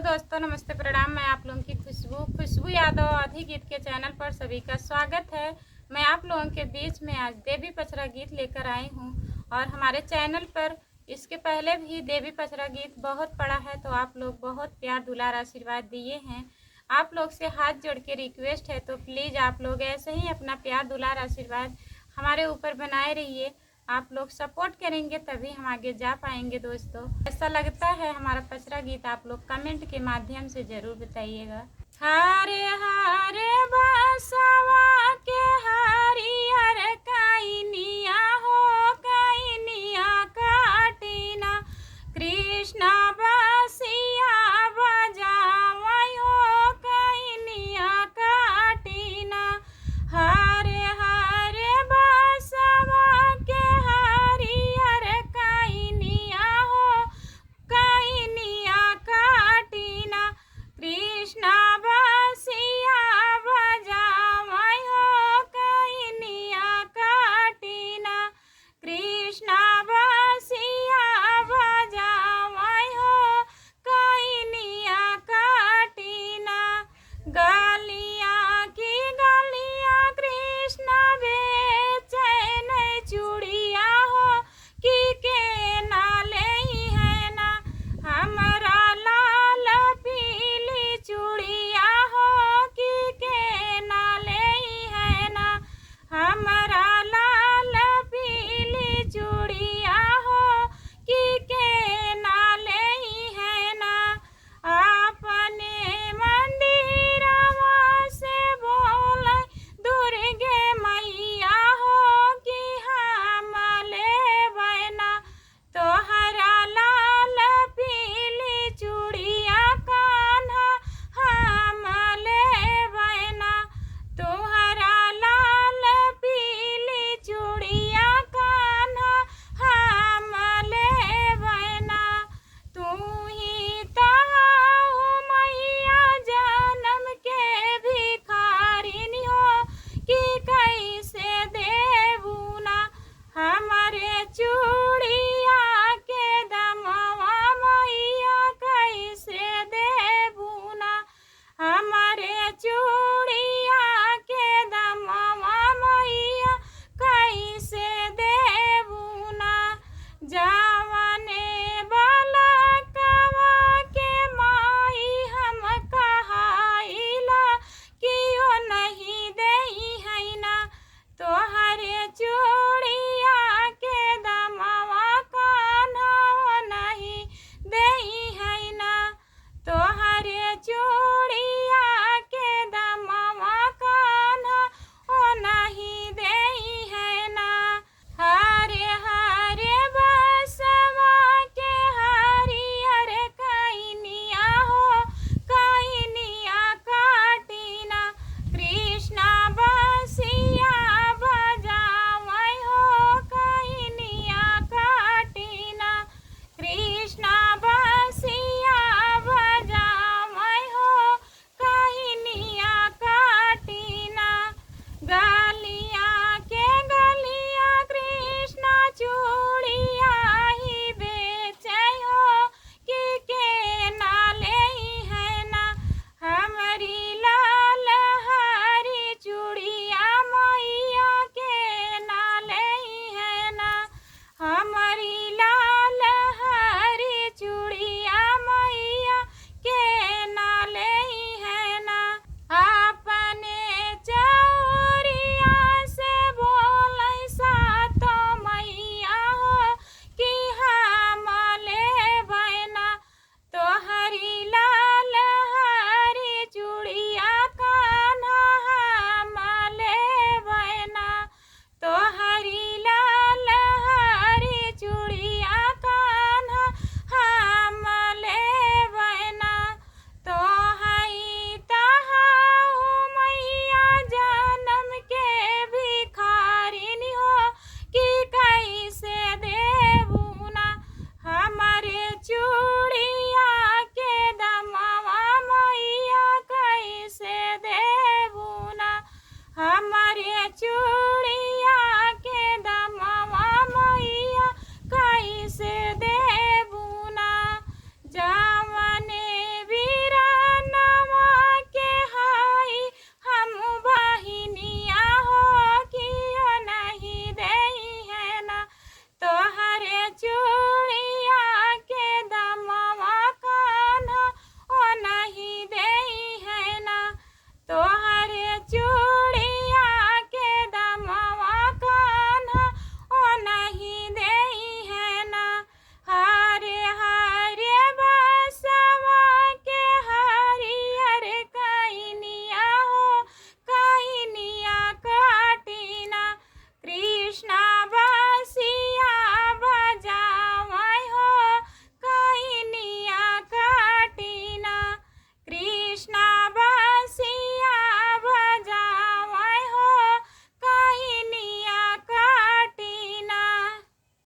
दोस्तों, नमस्ते, प्रणाम। मैं आप लोगों की खुशबू यादव आधी गीत के चैनल पर सभी का स्वागत है। मैं आप लोगों के बीच में आज देवी पचरा गीत लेकर आई हूँ और हमारे चैनल पर इसके पहले भी देवी पचरा गीत बहुत पड़ा है, तो आप लोग बहुत प्यार दुलार आशीर्वाद दिए हैं। आप लोग से हाथ जोड़ के रिक्वेस्ट है, तो प्लीज़ आप लोग ऐसे ही अपना प्यार दुलार आशीर्वाद हमारे ऊपर बनाए रहिए। आप लोग सपोर्ट करेंगे तभी हम आगे जा पाएंगे। दोस्तों, ऐसा लगता है हमारा पचरा गीत आप लोग कमेंट के माध्यम से ज़रूर बताइएगा। हारे हारे बसवा के